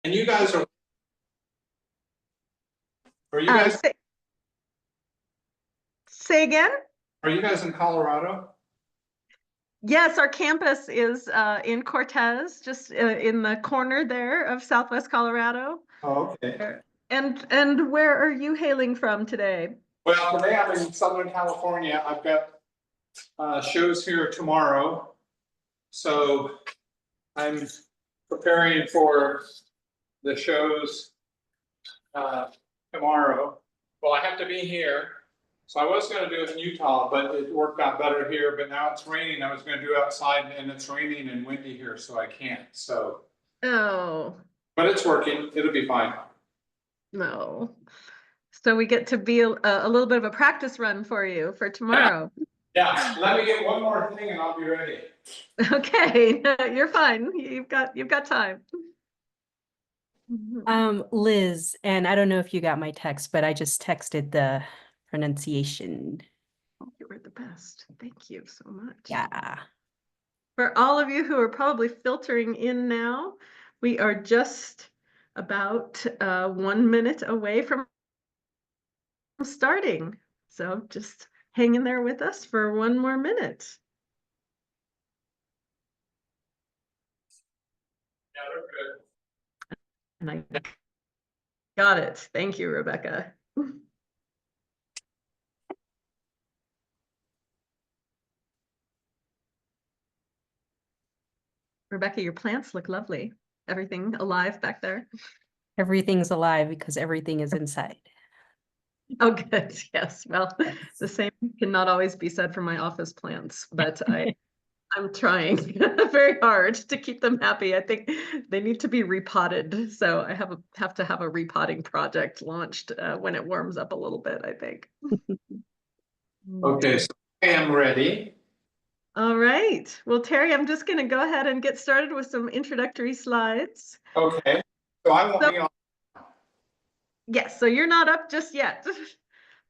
And you guys are you guys Say again? are you guys in Colorado? Yes, our campus is in Cortez, just in the corner there of Southwest Colorado. Oh, okay. And where are you hailing from today? Well, today I'm in Southern California. I've got shows here tomorrow, so I'm preparing for the shows tomorrow. Well, I have to be here. So I was going to do it in Utah, but it worked out better here. But now it's raining. I was going to do it outside, and it's raining and windy here, so I can't. So, Oh, but it's working. It'll be fine. no. So we get to be a little bit of a practice run for you for tomorrow. Yeah. Let me get one more thing, and I'll be ready. Okay, you're fine. You've got time. Liz, and I don't know if you got my text, but I just texted the pronunciation. You were the best. Thank you so much. Yeah. For all of you who are probably filtering in now, we are just about 1 minute away from starting. So just hang in there with us for 1 more minute. Yeah, they're good. And I got it. Thank you, Rebecca. Rebecca, your plants look lovely. Everything alive back there? Everything's alive because everything is inside. Oh, good. Yes. Well, the same cannot always be said for my office plants, but I'm trying very hard to keep them happy. I think they need to be repotted. So I have to have a repotting project launched when it warms up a little bit, I think. Okay, so I am ready. All right. Well, Terry, I'm just going to go ahead and get started with some introductory slides. Okay, so I won't be on. Yes, so you're not up just yet.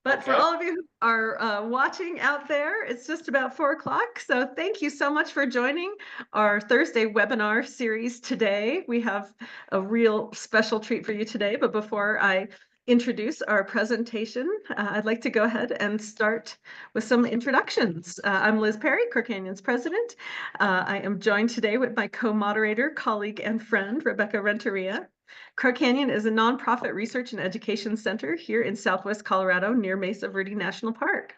But for Okay. all of you who are watching out there, it's just about 4 o'clock. So thank you so much for joining our Thursday webinar series today. We have a real special treat for you today. But before I introduce our presentation, I'd like to go ahead and start with some introductions. I'm Liz Perry, Crook Canyon's president. I am joined today with my co-moderator, colleague, and friend, Rebecca Renteria. Crook Canyon is a nonprofit research and education center here in Southwest Colorado near Mesa Verde National Park.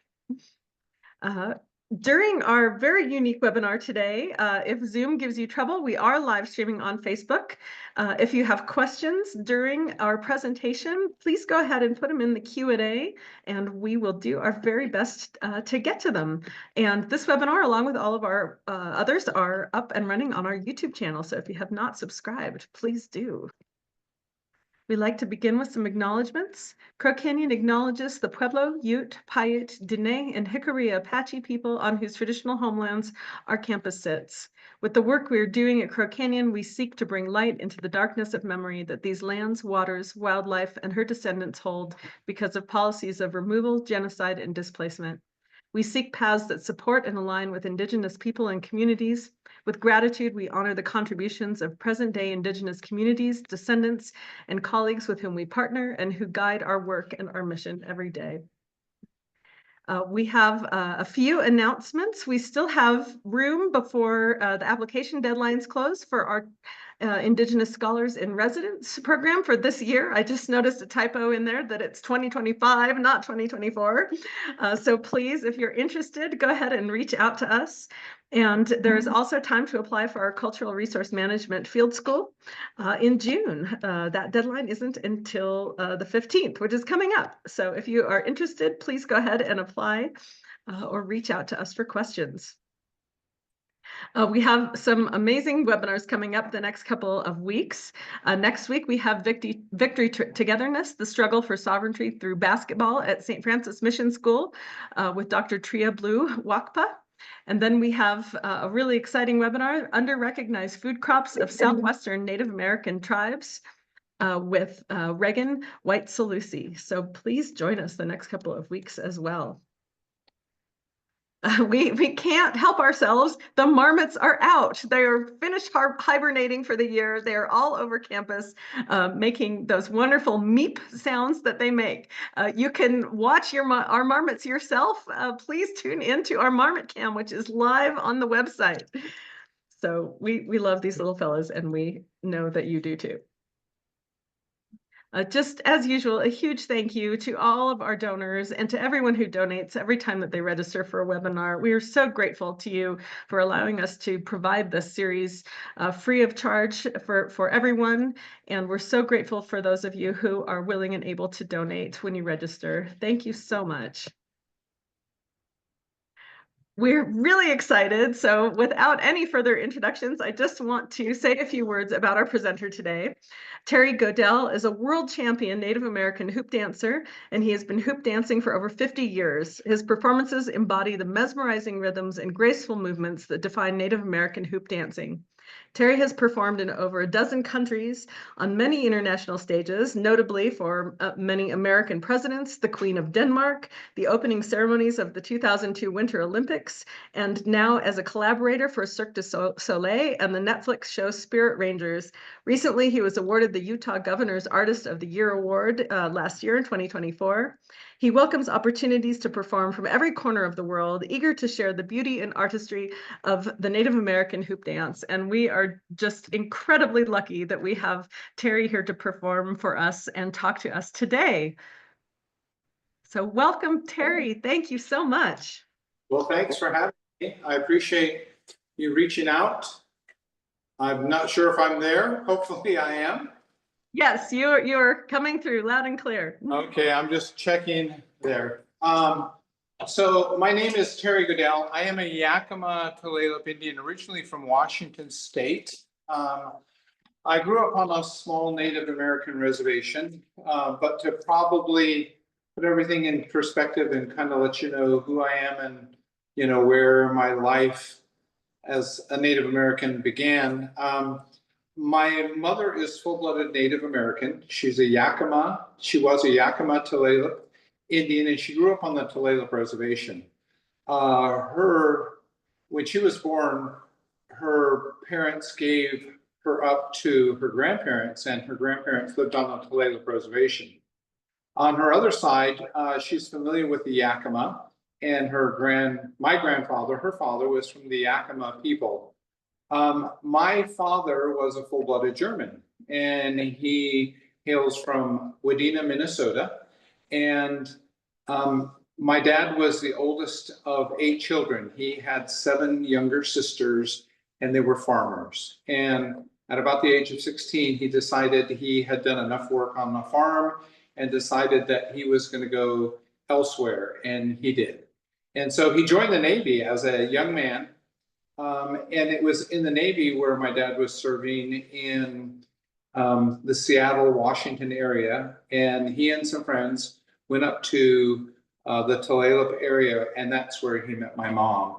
During our very unique webinar today, if Zoom gives you trouble, we are live streaming on Facebook. If you have questions during our presentation, please go ahead and put them in the Q&A, and we will do our very best to get to them. And this webinar, along with all of our others, are up and running on our YouTube channel. So if you have not subscribed, please do. We'd like to begin with some acknowledgements. Crook Canyon acknowledges the Pueblo, Ute, Paiute, Diné, and Hickory Apache people on whose traditional homelands our campus sits. With the work we are doing at Crook Canyon, we seek to bring light into the darkness of memory that these lands, waters, wildlife, and her descendants hold because of policies of removal, genocide, and displacement. We seek paths that support and align with Indigenous people and communities. With gratitude, we honor the contributions of present-day Indigenous communities, descendants, and colleagues with whom we partner and who guide our work and our mission every day. We have a few announcements. We still have room before the application deadlines close for our Indigenous Scholars in Residence program for this year. I just noticed a typo in there that it's 2025, not 2024. So please, if you're interested, go ahead and reach out to us. And there is also time to apply for our Cultural Resource Management Field School in June. That deadline isn't until the 15th, which is coming up. So if you are interested, please go ahead and apply or reach out to us for questions. We have some amazing webinars coming up the next couple of weeks. Next week, we have Victory Togetherness, the Struggle for Sovereignty Through Basketball at St. Francis Mission School with Dr. Tria Blue Wakpa. And then we have a really exciting webinar, Under-Recognized Food Crops of Southwestern Native American Tribes with Regan White-Salusi. So please join us the next couple of weeks as well. We can't help ourselves. The marmots are out. They are finished hibernating for the year. They are all over campus, making those wonderful meep sounds that they make. You can watch our marmots yourself. Please tune into our Marmot Cam, which is live on the website. So we love these little fellas, and we know that you do too. Just as usual, a huge thank you to all of our donors and to everyone who donates every time that they register for a webinar. We are so grateful to you for allowing us to provide this series free of charge for everyone. And we're so grateful for those of you who are willing and able to donate when you register. Thank you so much. We're really excited. So without any further introductions, I just want to say a few words about our presenter today. Terry Goedel is a world champion Native American hoop dancer, and he has been hoop dancing for over 50 years. His performances embody the mesmerizing rhythms and graceful movements that define Native American hoop dancing. Terry has performed in over a dozen countries on many international stages, notably for many American presidents, the Queen of Denmark, the opening ceremonies of the 2002 Winter Olympics, and now as a collaborator for Cirque du Soleil and the Netflix show Spirit Rangers. Recently, he was awarded the Utah Governor's Artist of the Year Award last year in 2024. He welcomes opportunities to perform from every corner of the world, eager to share the beauty and artistry of the Native American hoop dance. And we are just incredibly lucky that we have Terry here to perform for us and talk to us today. So welcome, Terry. Thank you so much. Well, thanks for having me. I appreciate you reaching out. I'm not sure if I'm there. Hopefully I am. Yes, you're coming through loud and clear. Okay, I'm just checking there. So my name is Terry Goedel. I am a Yakima Tulalip Indian, originally from Washington State. I grew up on a small Native American reservation, but to probably put everything in perspective and kind of let you know who I am and, you know, where my life as a Native American began. My mother is full-blooded Native American. She's a Yakima. She was a Yakima Tulalip Indian, and she grew up on the Tulalip Reservation. When she was born, her parents gave her up to her grandparents, and her grandparents lived on the Tulalip Reservation. On her other side, she's familiar with the Yakima, and my grandfather, her father, was from the Yakima people. My father was a full-blooded German, and he hails from Wadena, Minnesota. And my dad was the oldest of 8 children. He had 7 younger sisters, and they were farmers. And at about the age of 16, he decided he had done enough work on the farm and decided that he was going to go elsewhere, and he did. And so he joined the Navy as a young man. And it was in the Navy where my dad was serving in the Seattle, Washington area. And he and some friends went up to the Tulalip area, and that's where he met my mom.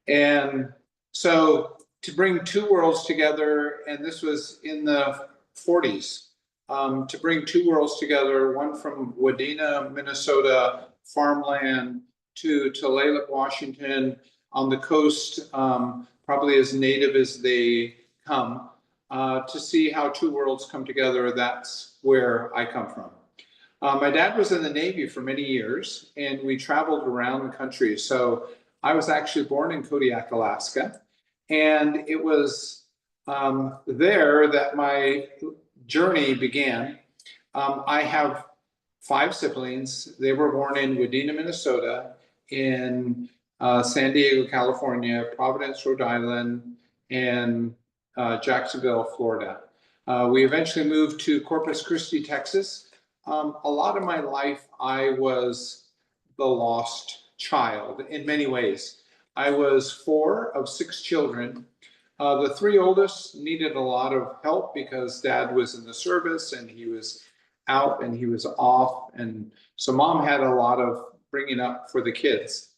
And so to bring 2 worlds together, and this was in the 40s, to bring 2 worlds together, one from Wadena, Minnesota, farmland, to Tulalip, Washington, on the coast, probably as native as they come, to see how 2 worlds come together. That's where I come from. My dad was in the Navy for many years, and we traveled around the country. So I was actually born in Kodiak, Alaska, and it was there that my journey began. I have 5 siblings. They were born in Wadena, Minnesota, in San Diego, California, Providence, Rhode Island, and Jacksonville, Florida. We eventually moved to Corpus Christi, Texas. A lot of my life, I was the lost child in many ways. I was 4 of 6 children. The 3 oldest needed a lot of help because Dad was in the service and he was out and he was off. And so Mom had a lot of bringing up for the kids.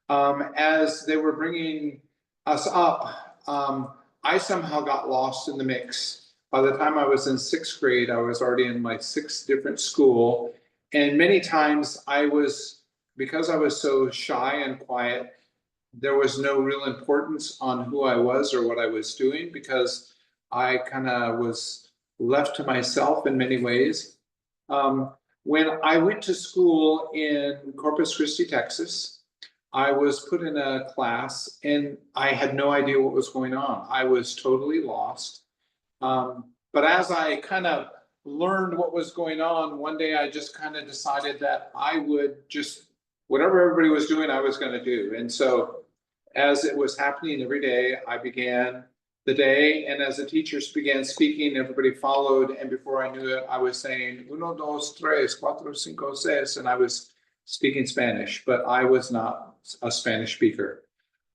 As they were bringing us up, I somehow got lost in the mix. By the time I was in 6th grade, I was already in my 6th different school. And many times because I was so shy and quiet, there was no real importance on who I was or what I was doing because I kind of was left to myself in many ways. When I went to school in Corpus Christi, Texas, I was put in a class and I had no idea what was going on. I was totally lost. But as I kind of learned what was going on, one day I just kind of decided that I would just, whatever everybody was doing, I was going to do. And so as it was happening every day, I began the day. And as the teachers began speaking, everybody followed. And before I knew it, I was saying, uno, dos, tres, cuatro, cinco, seis. And I was speaking Spanish, but I was not a Spanish speaker.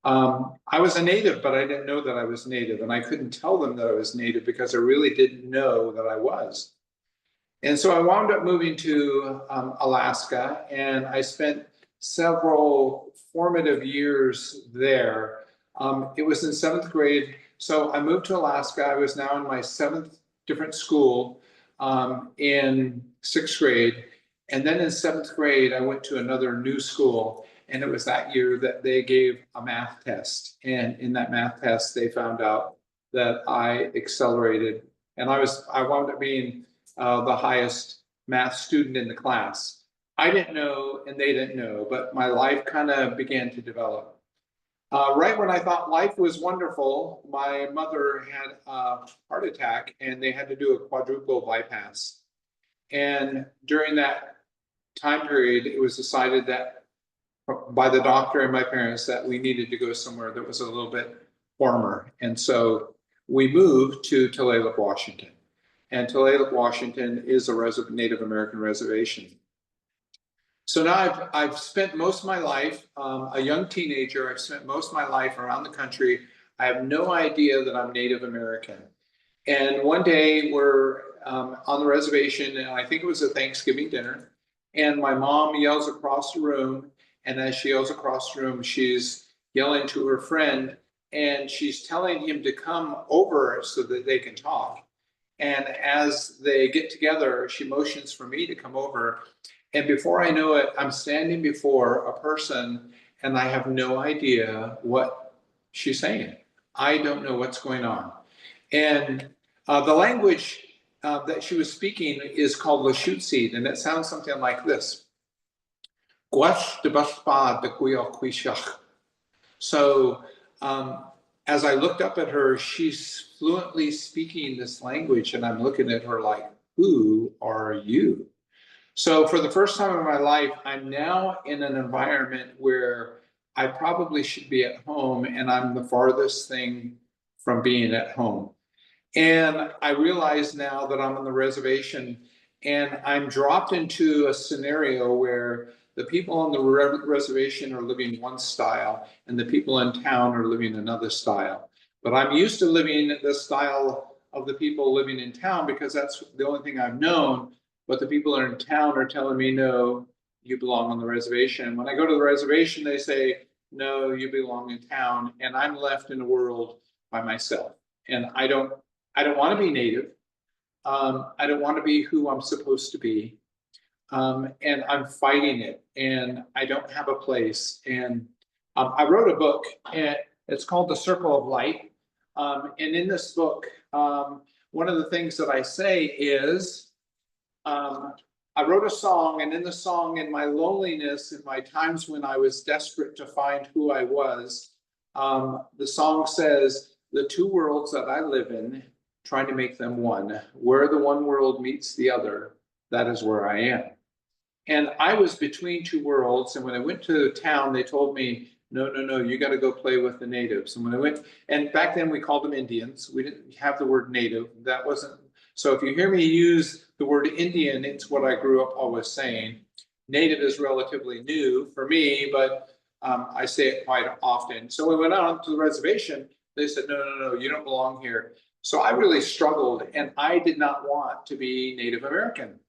I was a native, but I didn't know that I was native. And I couldn't tell them that I was native because I really didn't know that I was. And so I wound up moving to Alaska, and I spent several formative years there. It was in 7th grade. So I moved to Alaska. I was now in my 7th different school in 6th grade. And then in 7th grade, I went to another new school. And it was that year that they gave a math test. And in that math test, they found out that I accelerated. And I wound up being the highest math student in the class. I didn't know and they didn't know, but my life kind of began to develop. Right when I thought life was wonderful, my mother had a heart attack and they had to do a quadruple bypass. And during that time period, it was decided that by the doctor and my parents that we needed to go somewhere that was a little bit warmer. And so we moved to Tulalip, Washington. And Tulalip, Washington is a Native American reservation. So now I've spent most of my life, a young teenager, I've spent most of my life around the country. I have no idea that I'm Native American. And one day we're on the reservation, and I think it was a Thanksgiving dinner, and my mom yells across the room, and as she yells across the room, she's yelling to her friend, and she's telling him to come over so that they can talk. And as they get together, she motions for me to come over. And before I know it, I'm standing before a person and I have no idea what she's saying. I don't know what's going on. And the language that she was speaking is called Lashutseed, and it sounds something like this. So as I looked up at her, she's fluently speaking this language, and I'm looking at her like, who are you? So for the first time in my life, I'm now in an environment where I probably should be at home, and I'm the farthest thing from being at home. And I realize now that I'm on the reservation and I'm dropped into a scenario where the people on the reservation are living one style and the people in town are living another style. But I'm used to living the style of the people living in town because that's the only thing I've known. But the people that are in town are telling me, no, you belong on the reservation. When I go to the reservation, they say, no, you belong in town. And I'm left in a world by myself. And I don't want to be native. I don't want to be who I'm supposed to be. And I'm fighting it, and I don't have a place. And I wrote a book, and it's called The Circle of Light. And in this book, one of the things that I say is, I wrote a song, and in the song, in my loneliness, in my times when I was desperate to find who I was, the song says, the two worlds that I live in, trying to make them one. Where the one world meets the other, that is where I am. And I was between two worlds. And when I went to town, they told me, no, you got to go play with the natives. And when I went, and back then we called them Indians. We didn't have the word native. That wasn't, so if you hear me use the word Indian, it's what I grew up always saying. Native is relatively new for me, but I say it quite often. So we went out to the reservation. They said, no, you don't belong here. So I really struggled, and I did not want to be Native American.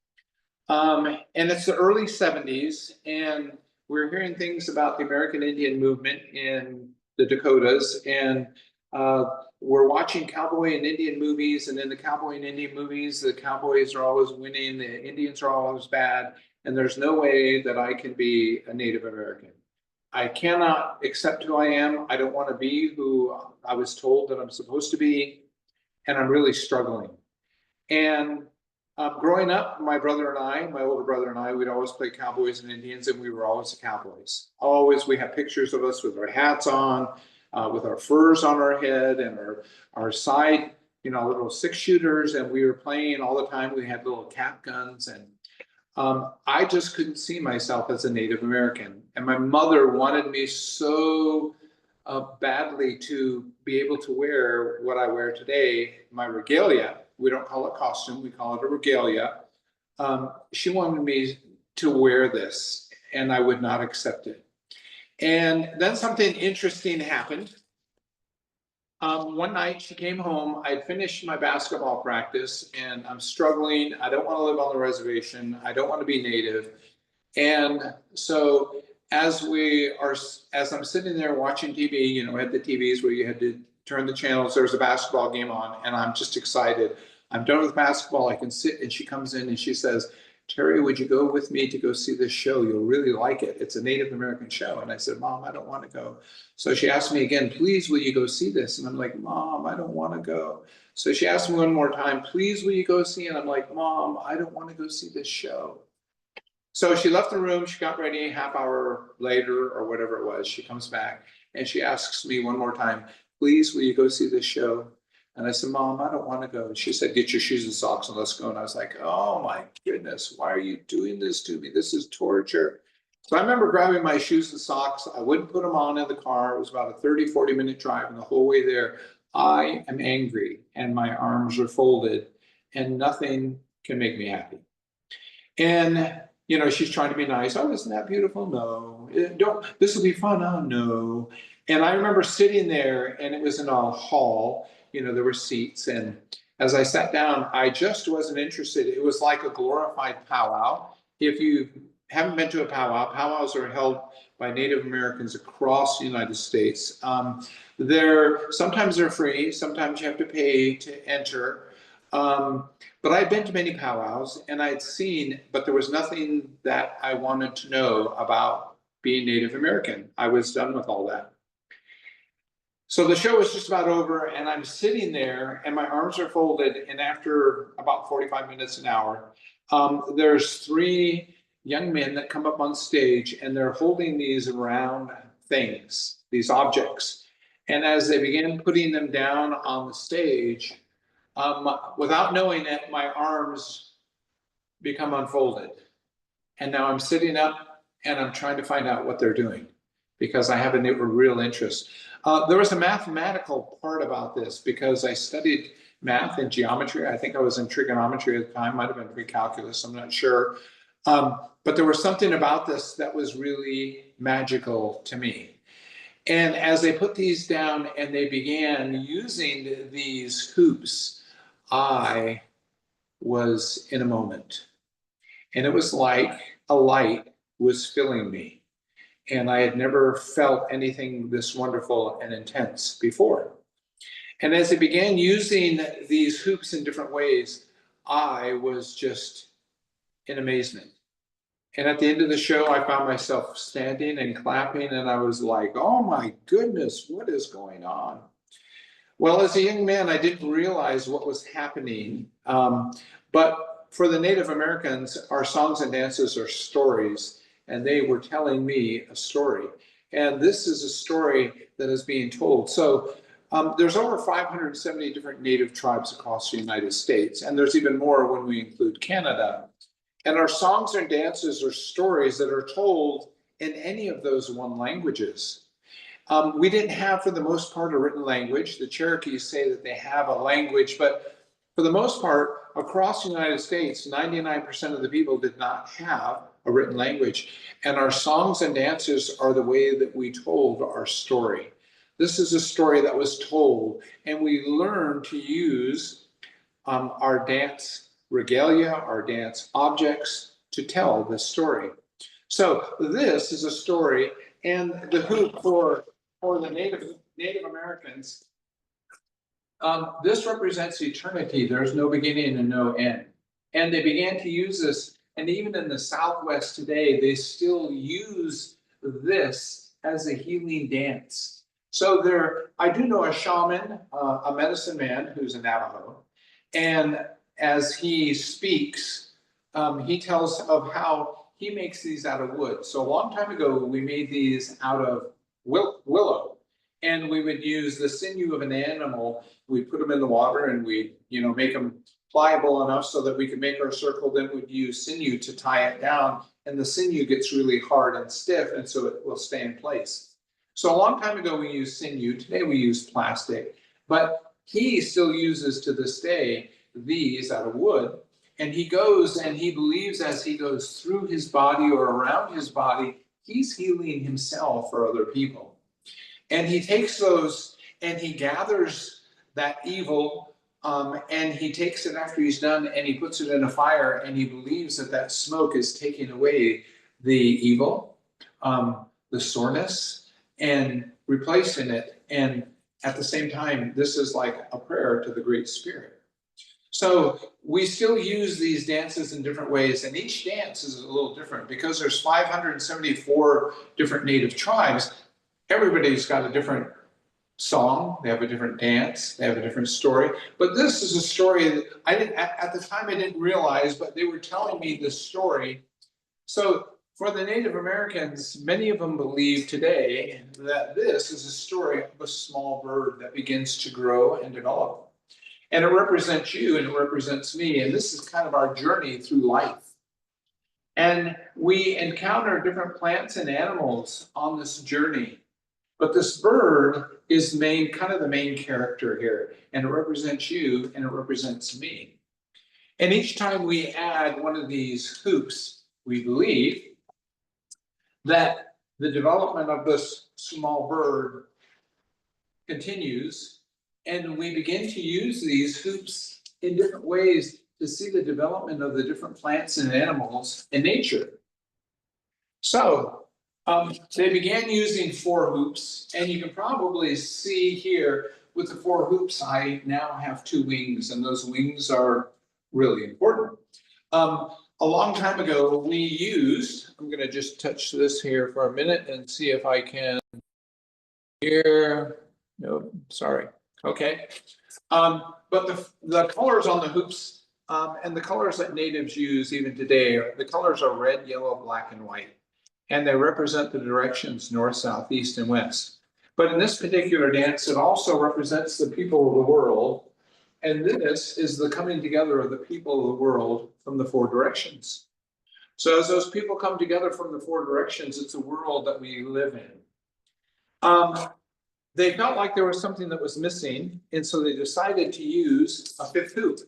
And it's the early 70s, and we're hearing things about the American Indian movement in the Dakotas, and we're watching cowboy and Indian movies, and in the cowboy and Indian movies, the cowboys are always winning, the Indians are always bad, and there's no way that I can be a Native American. I cannot accept who I am. I don't want to be who I was told that I'm supposed to be. And I'm really struggling. And growing up, my brother and I, my older brother and I, we'd always play cowboys and Indians, and we were always the cowboys. Always, we have pictures of us with our hats on, with our furs on our head, and our side, little 6-shooters, and we were playing all the time. We had little cap guns, and I just couldn't see myself as a Native American. And my mother wanted me so badly to be able to wear what I wear today, my regalia. We don't call it costume, we call it a regalia. She wanted me to wear this, and I would not accept it. And then something interesting happened. One night she came home, I'd finished my basketball practice, and I'm struggling. I don't want to live on the reservation. I don't want to be Native. And so as I'm sitting there watching TV, at the TVs where you had to turn the channels, there was a basketball game on, and I'm just excited. I'm done with basketball. I can sit, and she comes in and she says, "Terry, would you go with me to go see this show? You'll really like it. It's a Native American show." And I said, "Mom, I don't want to go." So she asked me again, "Please, will you go see this?" And I'm like, "Mom, I don't want to go." So she asked me one more time, "Please, will you go see?" And I'm like, "Mom, I don't want to go see this show." So she left the room, she got ready, half hour later or whatever it was, she comes back and she asks me one more time, "Please, will you go see this show?" And I said, "Mom, I don't want to go." And she said, "Get your shoes and socks and let's go." And I was like, "Oh my goodness, why are you doing this to me? This is torture." So I remember grabbing my shoes and socks. I wouldn't put them on in the car. It was about a 30-40 minute drive, and the whole way there, I am angry and my arms are folded and nothing can make me happy. And she's trying to be nice. "Oh, isn't that beautiful?" "No." "Don't, this will be fun." "Oh, no." And I remember sitting there, and it was in a hall, there were seats. And as I sat down, I just wasn't interested. It was like a glorified powwow. If you haven't been to a powwow, powwows are held by Native Americans across the United States. Sometimes they're free, sometimes you have to pay to enter. But I'd been to many powwows and I'd seen, but there was nothing that I wanted to know about being Native American. I was done with all that. So the show was just about over, and I'm sitting there and my arms are folded. And after about 45 minutes, an hour, there's 3 young men that come up on stage, and they're holding these round things, these objects. And as they began putting them down on the stage, without knowing it, my arms become unfolded. And now I'm sitting up and I'm trying to find out what they're doing because I have a real interest. There was a mathematical part about this because I studied math and geometry. I think I was in trigonometry at the time, might have been pre-calculus, I'm not sure. But there was something about this that was really magical to me. And as they put these down and they began using these hoops, I was in a moment. And it was like a light was filling me. And I had never felt anything this wonderful and intense before. And as they began using these hoops in different ways, I was just in amazement. And at the end of the show, I found myself standing and clapping, and I was like, "Oh my goodness, what is going on?" Well, as a young man, I didn't realize what was happening. But for the Native Americans, our songs and dances are stories, and they were telling me a story. And this is a story that is being told. So there's over 570 different Native tribes across the United States, and there's even more when we include Canada. And our songs and dances are stories that are told in any of those 1 languages. We didn't have, for the most part, a written language. The Cherokees say that they have a language, but for the most part, across the United States, 99% of the people did not have a written language. And our songs and dances are the way that we told our story. This is a story that was told, and we learned to use our dance regalia, our dance objects to tell this story. So this is a story, and the hoop for the Native Americans, this represents eternity. There's no beginning and no end. And they began to use this, and even in the Southwest today, they still use this as a healing dance. So I do know a shaman, a medicine man who's a Navajo, and as he speaks, he tells of how he makes these out of wood. So a long time ago, we made these out of willow, and we would use the sinew of an animal. We put them in the water, and we, make them pliable enough so that we could make our circle. Then we'd use sinew to tie it down, and the sinew gets really hard and stiff, and so it will stay in place. So a long time ago, we used sinew. Today we use plastic, but he still uses to this day these out of wood. And he goes and he believes as he goes through his body or around his body, he's healing himself or other people. And he takes those and he gathers that evil, and he takes it after he's done and he puts it in a fire, and he believes that that smoke is taking away the evil, the soreness, and replacing it. And at the same time, this is like a prayer to the Great Spirit. So we still use these dances in different ways, and each dance is a little different because there's 574 different native tribes. Everybody's got a different song, they have a different dance, they have a different story. But this is a story that at the time I didn't realize, but they were telling me this story. So for the Native Americans, many of them believe today that this is a story of a small bird that begins to grow and develop. And it represents you and it represents me. And this is kind of our journey through life. And we encounter different plants and animals on this journey. But this bird is kind of the main character here. And it represents you and it represents me. And each time we add one of these hoops, we believe that the development of this small bird continues. And we begin to use these hoops in different ways to see the development of the different plants and animals in nature. So they began using 4 hoops, and you can probably see here with the 4 hoops, I now have 2 wings, and those wings are really important. A long time ago, we used, I'm going to just touch this here for a minute and see if I can here. No, sorry. Okay, but the colors on the hoops and the colors that natives use even today, the colors are red, yellow, black, and white. And they represent the directions north, south, east, and west. But in this particular dance, it also represents the people of the world. And this is the coming together of the people of the world from the 4 directions. So as those people come together from the 4 directions, it's a world that we live in. They felt like there was something that was missing, and so they decided to use a 5th hoop.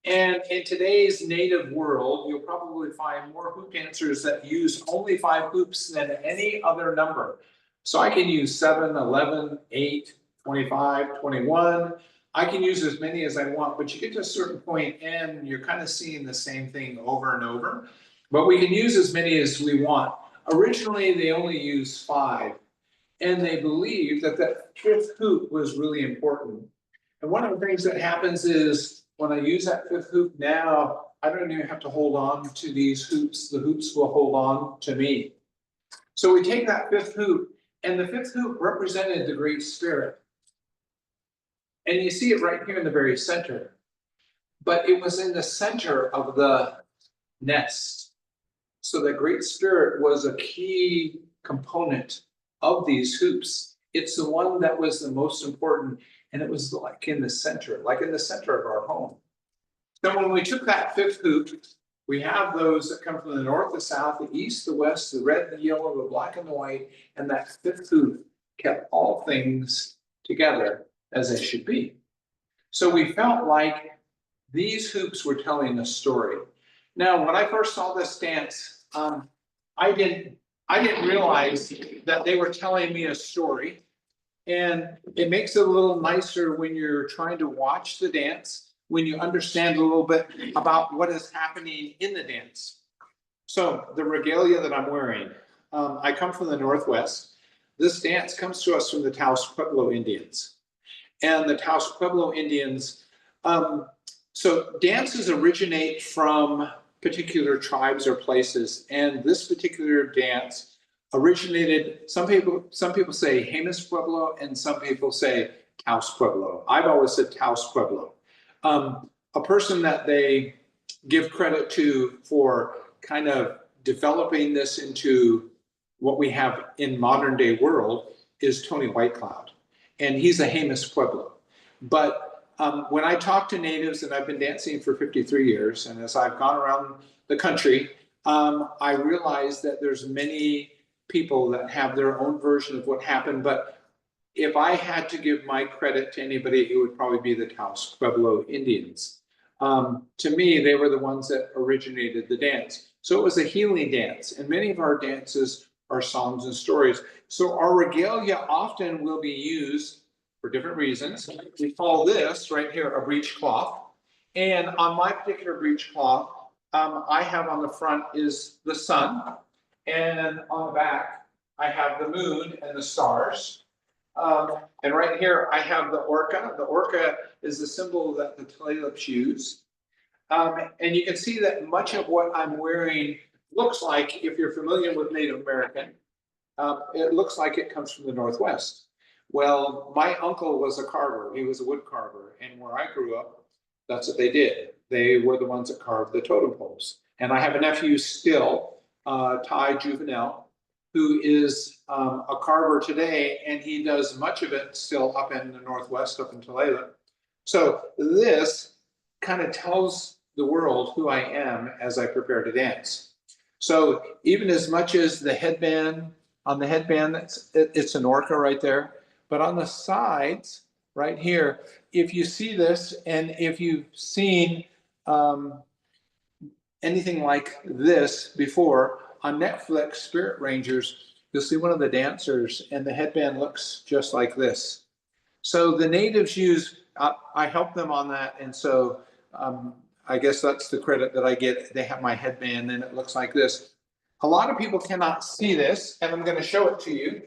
And in today's native world, you'll probably find more hoop dancers that use only 5 hoops than any other number. So I can use 7, 11, 8, 25, 21. I can use as many as I want, but you get to a certain point and you're kind of seeing the same thing over and over. But we can use as many as we want. Originally, they only used 5. And they believed that that 5th hoop was really important. And one of the things that happens is when I use that 5th hoop now, I don't even have to hold on to these hoops. The hoops will hold on to me. So we take that 5th hoop, and the 5th hoop represented the Great Spirit. And you see it right here in the very center. But it was in the center of the nest. So the Great Spirit was a key component of these hoops. It's the one that was the most important, and it was like in the center of our home. Then when we took that 5th hoop, we have those that come from the north, the south, the east, the west, the red, the yellow, the black, and the white, and that 5th hoop kept all things together as they should be. So we felt like these hoops were telling a story. Now, when I first saw this dance, I didn't realize that they were telling me a story. And it makes it a little nicer when you're trying to watch the dance, when you understand a little bit about what is happening in the dance. So the regalia that I'm wearing, I come from the Northwest. This dance comes to us from the Taos Pueblo Indians. And the Taos Pueblo Indians, so dances originate from particular tribes or places. And this particular dance originated, some people say Jemez Pueblo and some people say Taos Pueblo. I've always said Taos Pueblo. A person that they give credit to for kind of developing this into what we have in modern day world is Tony Whitecloud. And he's a Jemez Pueblo. But when I talk to natives, and I've been dancing for 53 years, and as I've gone around the country, I realize that there's many people that have their own version of what happened. But if I had to give my credit to anybody, it would probably be the Taos Pueblo Indians. To me, they were the ones that originated the dance. So it was a healing dance, and many of our dances are songs and stories. So our regalia often will be used for different reasons. We call this right here a breechcloth. And on my particular breechcloth, I have on the front is the sun, and on the back, I have the moon and the stars. And right here, I have the orca. The orca is the symbol that the Tlalocs use. And you can see that much of what I'm wearing looks like, if you're familiar with Native American, it looks like it comes from the Northwest. Well, my uncle was a carver. He was a wood carver. And where I grew up, that's what they did. They were the ones that carved the totem poles. And I have a nephew still, Ty Juvenile, who is a carver today, and he does much of it still up in the Northwest, up in Tulalip. So this kind of tells the world who I am as I prepare to dance. So even as much as the headband, on the headband, it's an orca right there, but on the sides, right here, if you see this, and if you've seen anything like this before, on Netflix, Spirit Rangers, you'll see one of the dancers, and the headband looks just like this. So the natives use, I help them on that, and so I guess that's the credit that I get. They have my headband, and it looks like this. A lot of people cannot see this, and I'm going to show it to you.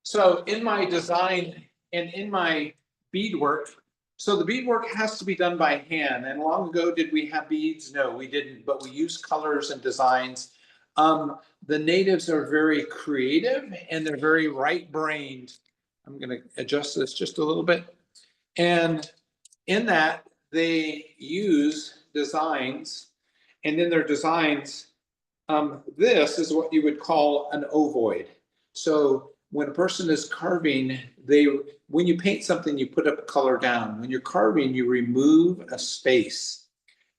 So in my design and in my beadwork, so the beadwork has to be done by hand. And long ago, did we have beads? No, we didn't, but we use colors and designs. The natives are very creative and they're very right-brained. I'm going to adjust this just a little bit. And in that, they use designs, and in their designs, this is what you would call an ovoid. So when a person is carving, when you paint something, you put a color down. When you're carving, you remove a space.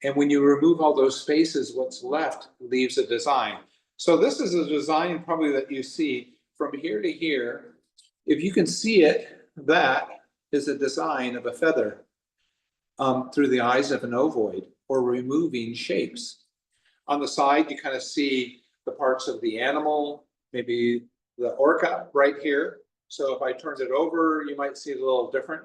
And when you remove all those spaces, what's left leaves a design. So this is a design probably that you see from here to here. If you can see it, that is a design of a feather through the eyes of an ovoid, or removing shapes. On the side, you kind of see the parts of the animal, maybe the orca right here. So if I turned it over, you might see it a little different.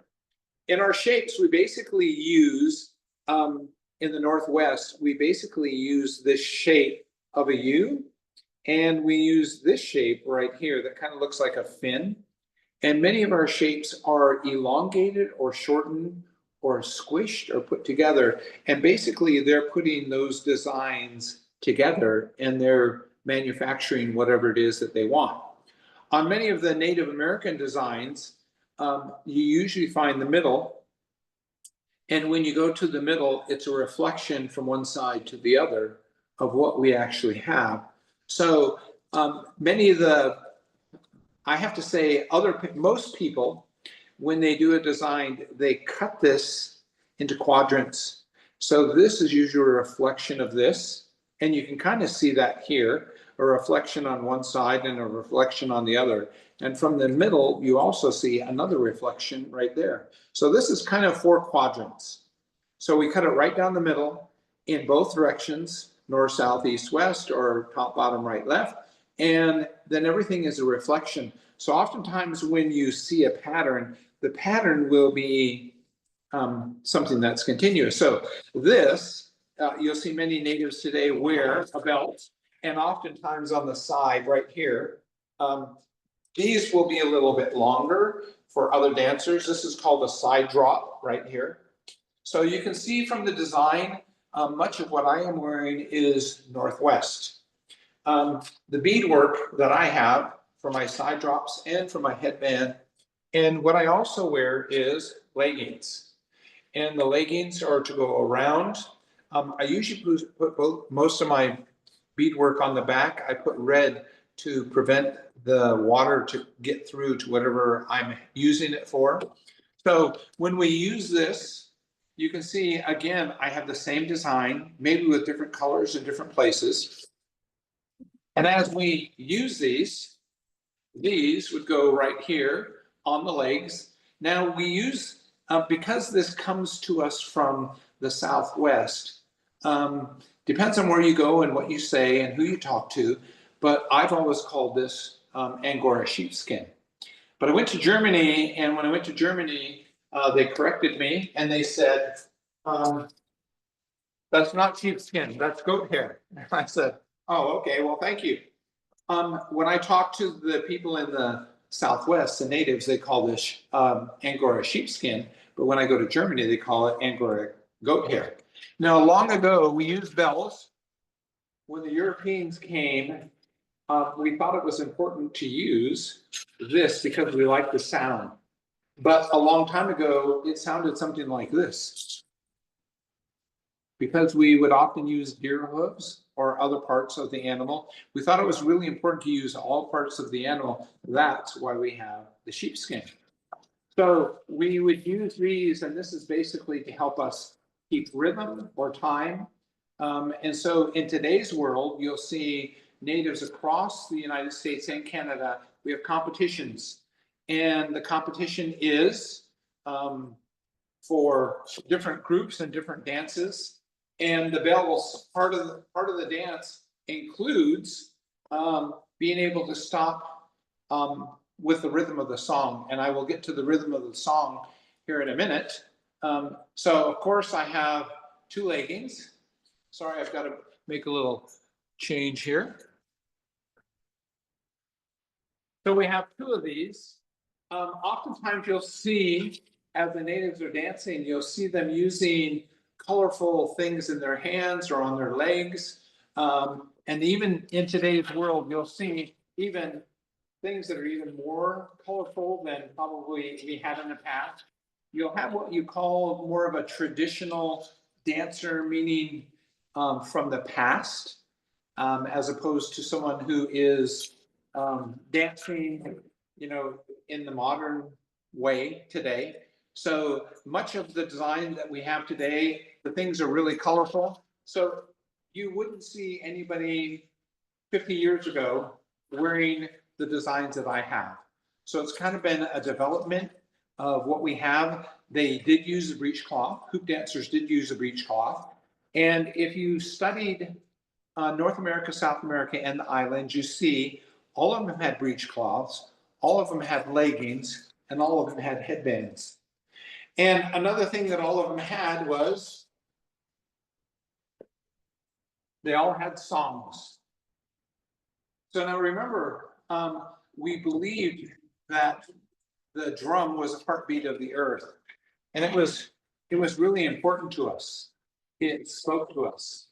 In our shapes, we basically use, in the Northwest, we basically use this shape of a U, and we use this shape right here that kind of looks like a fin. And many of our shapes are elongated or shortened or squished or put together. And basically they're putting those designs together and they're manufacturing whatever it is that they want. On many of the Native American designs, you usually find the middle. And when you go to the middle, it's a reflection from one side to the other of what we actually have. So many of the, I have to say, most people, when they do a design, they cut this into quadrants. So this is usually a reflection of this. And you can kind of see that here, a reflection on one side and a reflection on the other. And from the middle, you also see another reflection right there. So this is kind of 4 quadrants. So we cut it right down the middle in both directions, north, south, east, west, or top, bottom, right, left. And then everything is a reflection. So oftentimes when you see a pattern, the pattern will be something that's continuous. So this, you'll see many natives today wear a belt, and oftentimes on the side right here, these will be a little bit longer for other dancers. This is called a side drop right here. So you can see from the design, much of what I am wearing is Northwest. the beadwork that I have for my side drops and for my headband. And what I also wear is leggings. And the leggings are to go around. I usually put most of my beadwork on the back. I put red to prevent the water to get through to whatever I'm using it for. So when we use this, you can see, again, I have the same design, maybe with different colors in different places. And as we use these would go right here on the legs. Now we use, because this comes to us from the Southwest, depends on where you go and what you say and who you talk to, but I've always called this Angora sheepskin. But I went to Germany, and when I went to Germany, they corrected me and they said, that's not sheepskin, that's goat hair. And I said, oh, okay, well, thank you. When I talk to the people in the Southwest, the natives, they call this Angora sheepskin, but when I go to Germany, they call it Angora goat hair. Now, long ago, we used bells. When the Europeans came, we thought it was important to use this because we like the sound. But a long time ago, it sounded something like this. Because we would often use deer hooves or other parts of the animal, we thought it was really important to use all parts of the animal. That's why we have the sheepskin. So we would use these, and this is basically to help us keep rhythm or time. And so in today's world, you'll see natives across the United States and Canada, we have competitions. And the competition is for different groups and different dances. And the bells, part of the dance includes being able to stop with the rhythm of the song. And I will get to the rhythm of the song here in a minute. So of course I have two leggings. Sorry, I've got to make a little change here. So we have two of these. Oftentimes you'll see, as the natives are dancing, you'll see them using colorful things in their hands or on their legs. And even in today's world, you'll see even things that are even more colorful than probably we had in the past. You'll have what you call more of a traditional dancer, meaning from the past, as opposed to someone who is dancing, in the modern way today. So much of the design that we have today, the things are really colorful. So you wouldn't see anybody 50 years ago wearing the designs that I have. So it's kind of been a development of what we have. They did use the breechcloth. Hoop dancers did use the breechcloth. And if you studied North America, South America, and the islands, you see all of them had breechcloths, all of them had leggings, and all of them had headbands. And another thing that all of them had was they all had songs. So now remember, we believed that the drum was a heartbeat of the earth, and it was really important to us. It spoke to us.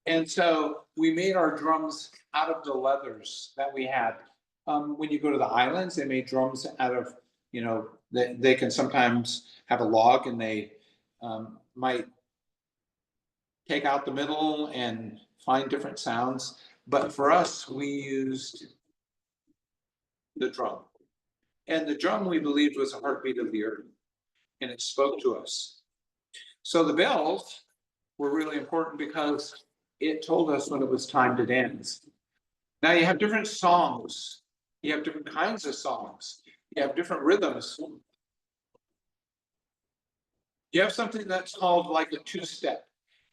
And so we made our drums out of the leathers that we had. When you go to the islands, they made drums out of, they can sometimes have a log and they might take out the middle and find different sounds. But for us, we used the drum. And the drum, we believed, was a heartbeat of the earth, and it spoke to us. So the bells were really important because it told us when it was time to dance. Now you have different songs. You have different kinds of songs. You have different rhythms. You have something that's called like a two-step.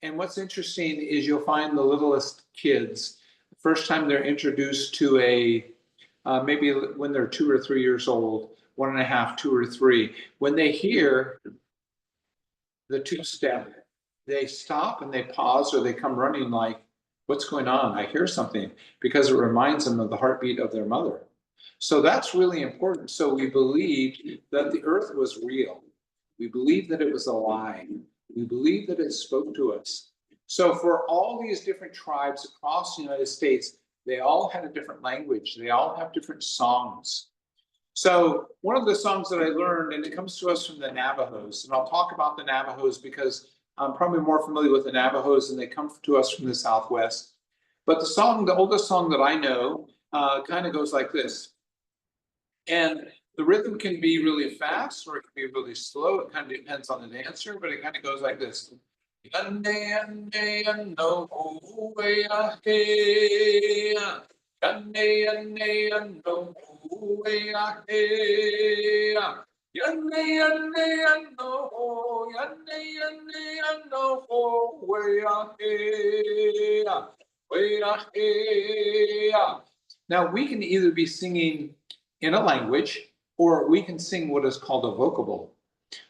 And what's interesting is you'll find the littlest kids, the first time they're introduced to maybe when they're 2 or 3 years old, 1.5, 2 or 3, when they hear the two-step, they stop and they pause, or they come running like, what's going on? I hear something, because it reminds them of the heartbeat of their mother. So that's really important. So we believed that the earth was real. We believed that it was alive. We believed that it spoke to us. So for all these different tribes across the United States, They all had a different language. They all have different songs. So one of the songs that I learned, and it comes to us from the Navajos, and I'll talk about the Navajos because I'm probably more familiar with the Navajos and they come to us from the Southwest. But the song, the oldest song that I know, kind of goes like this. And the rhythm can be really fast or it can be really slow. It kind of depends on the dancer, but it kind of goes like this. Yande, yande, yando, oh, yeah, hey, yeah. Yande, yande, yando, oh, yeah, hey, yeah. Yande, yande, yando, oh, yande, yande, yando, oh, yeah, hey, yeah. Yeah, hey, yeah. Now we can either be singing in a language or we can sing what is called a vocable.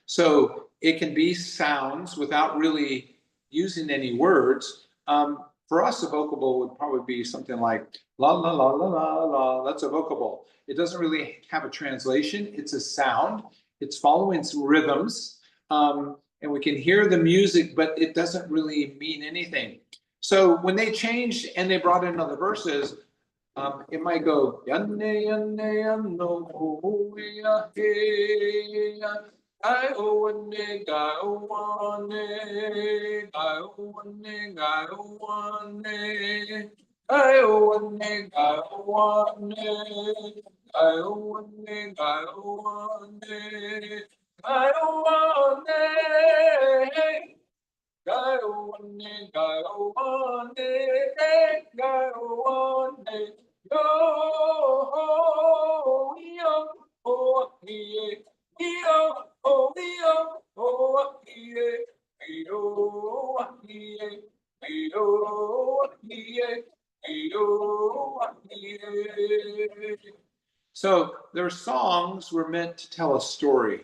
So it can be sounds without really using any words. For us, a vocable would probably be something like la la la la la la. That's a vocable. It doesn't really have a translation. It's a sound. It's following some rhythms, and we can hear the music, but it doesn't really mean anything. So when they changed and they brought in other verses, it might go yande yande yando ho ya he ya I o wane ga o wane ga o wane ga o wane I o wane ga o wane I o wane ga o wane I o wane go one day, go one day, go one day, yo ho, yo ho, ye, yo ho, yo ho, ye, yo, ye, yo, ye, yo, ye. So their songs were meant to tell a story,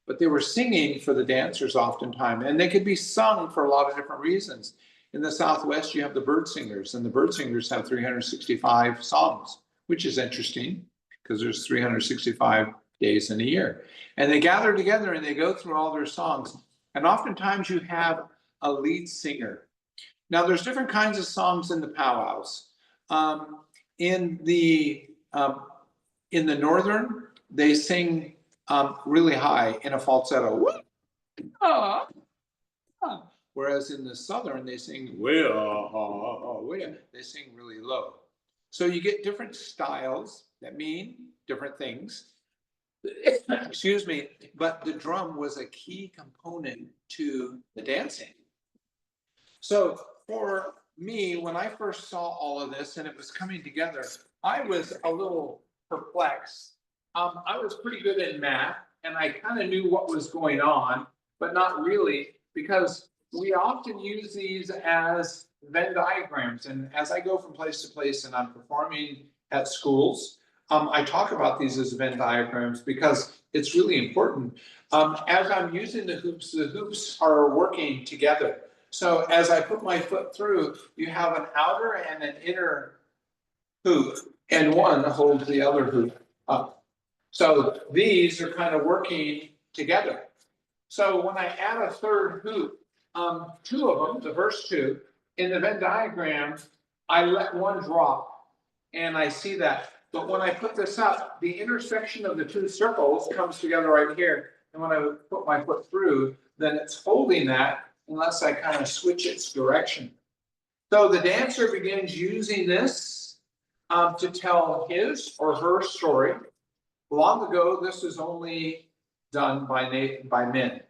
but they were singing for the dancers oftentimes, and they could be sung for a lot of different reasons. In the Southwest, you have the bird singers, and the bird singers have 365 songs, which is interesting because there's 365 days in a year. And they gather together and they go through all their songs. And oftentimes you have a lead singer. Now, there's different kinds of songs in the powwows. In the northern, they sing really high in a falsetto. Whereas in the southern, they sing they sing really low. So you get different styles that mean different things. Excuse me, but the drum was a key component to the dancing. So for me, when I first saw all of this and it was coming together, I was a little perplexed. I was pretty good in math and I kind of knew what was going on, but not really, because we often use these as Venn diagrams. And as I go from place to place and I'm performing at schools, I talk about these as Venn diagrams because it's really important. As I'm using the hoops are working together. So as I put my foot through, you have an outer and an inner hoop, and one holds the other hoop up. So these are kind of working together. So when I add a third hoop, two of them, the first two, in the Venn diagram, I let one drop, and I see that. But when I put this up, the intersection of the two circles comes together right here. And when I put my foot through, then it's holding that unless I kind of switch its direction. So the dancer begins using this to tell his or her story. Long ago, this was only done by men.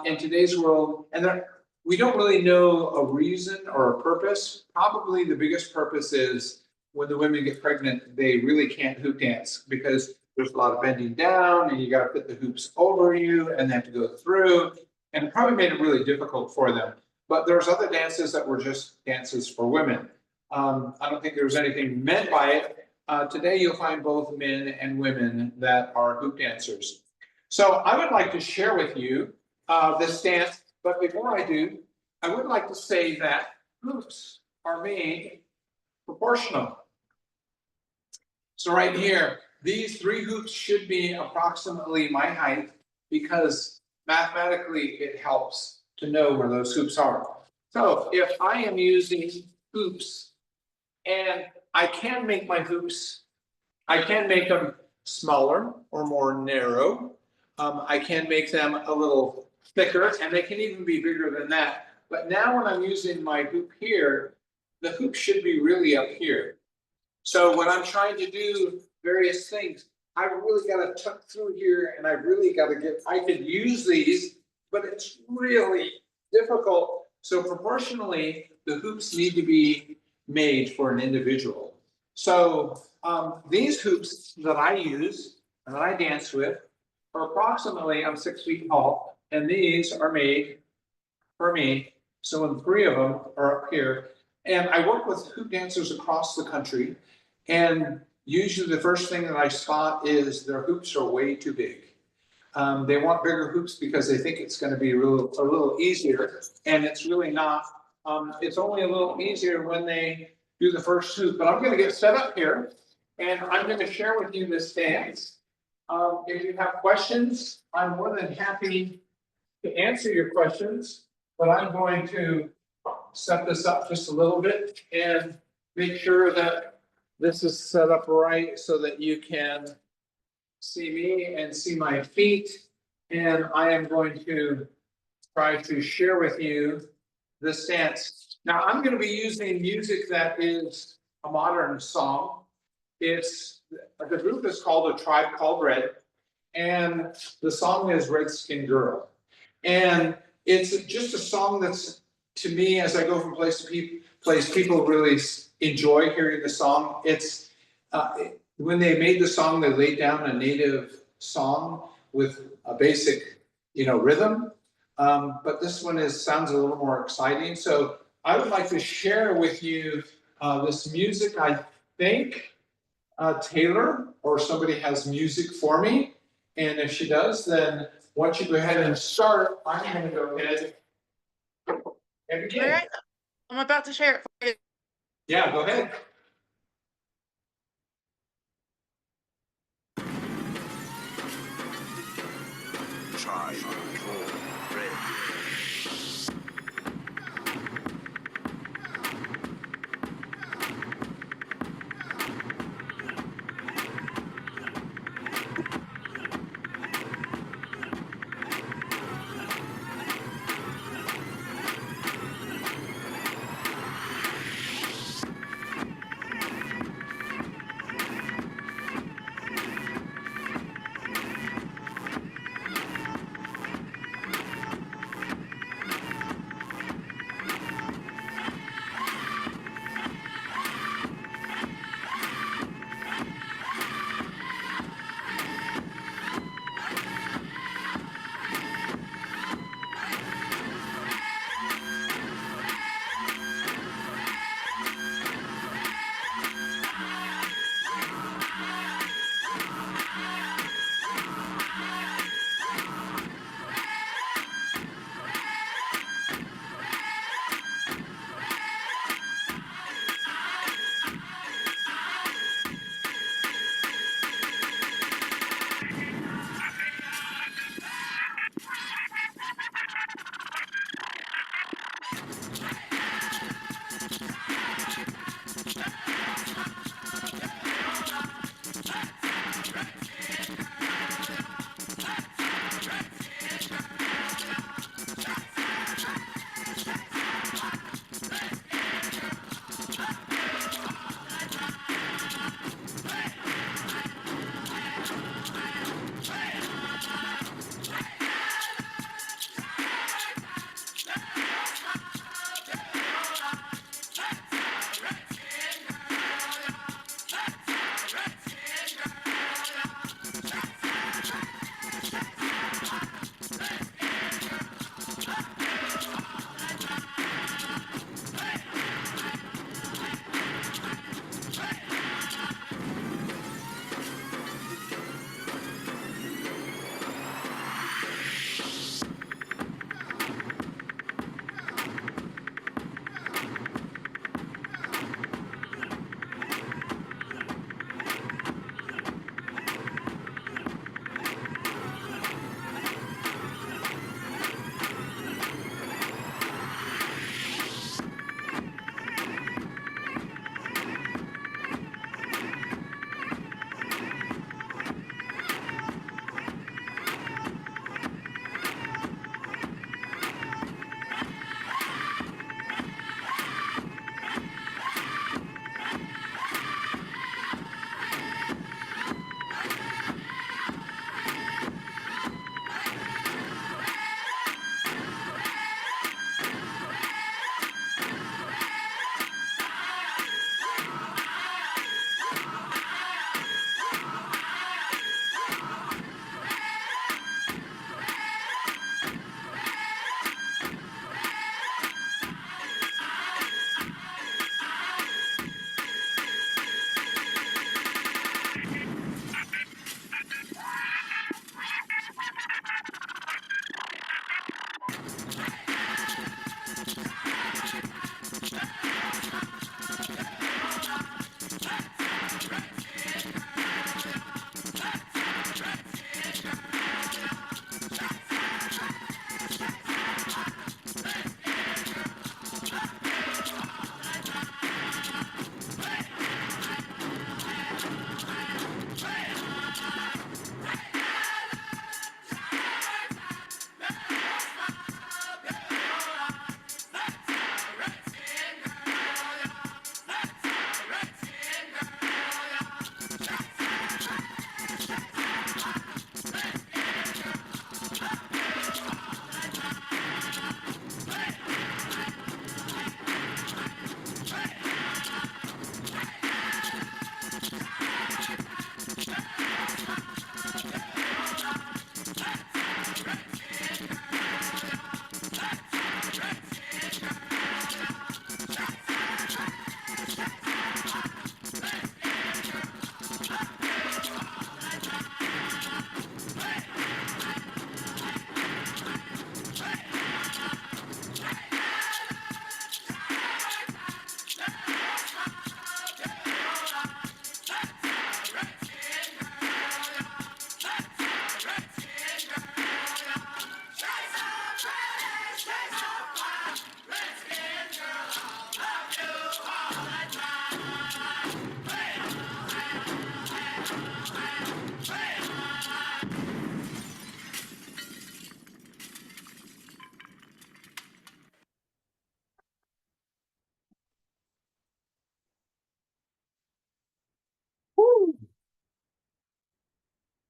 In today's world, and we don't really know a reason or a purpose. Probably the biggest purpose is when the women get pregnant, they really can't hoop dance because there's a lot of bending down and you got to put the hoops over you and they have to go through, and it probably made it really difficult for them. But there's other dances that were just dances for women. I don't think there was anything meant by it. Today you'll find both men and women that are hoop dancers. So I would like to share with you this dance, but before I do, I would like to say that hoops are made proportional. So right here, these three hoops should be approximately my height because mathematically it helps to know where those hoops are. So if I am using hoops and I can make my hoops, I can make them smaller or more narrow. I can make them a little thicker, and they can even be bigger than that. But now when I'm using my hoop here, the hoop should be really up here. So when I'm trying to do various things, I really got to tuck through here, and I really got to I could use these, but it's really difficult. So proportionally, the hoops need to be made for an individual. So these hoops that I use and that I dance with are approximately, I'm 6 feet tall, and these are made for me. So when 3 of them are up here, and I work with hoop dancers across the country, and usually the first thing that I spot is their hoops are way too big. They want bigger hoops because they think it's going to be a little easier, and it's really not. It's only a little easier when they do the first hoop. But I'm going to get set up here, and I'm going to share with you this dance. If you have questions, I'm more than happy to answer your questions, but I'm going to set this up just a little bit and make sure that this is set up right so that you can see me and see my feet. And I am going to try to share with you this dance. Now I'm going to be using music that is a modern song. The group is called A Tribe Called Red, and the song is Red Skin Girl. And it's just a song that's, to me, as I go from place to place, people really enjoy hearing the song. It's when they made the song, they laid down a native song with a basic, rhythm. But this one sounds a little more exciting. So I would like to share with you this music. I think Taylor or somebody has music for me. And if she does, then once you go ahead and start, I'm going to go ahead and begin. All right, I'm about to share it for you. Yeah, go ahead. Tribe Called Red.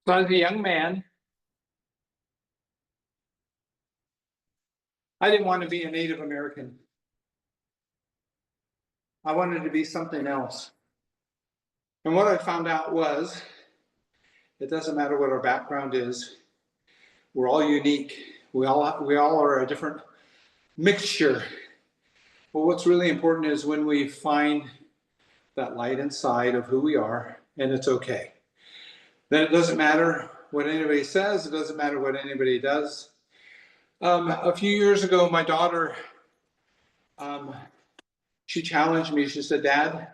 So as a young man, I didn't want to be a Native American. I wanted to be something else. And what I found out was it doesn't matter what our background is. We're all unique. We all are a different mixture. But what's really important is when we find that light inside of who we are, and it's okay. Then it doesn't matter what anybody says. It doesn't matter what anybody does. A few years ago, my daughter, she challenged me. She said, "Dad,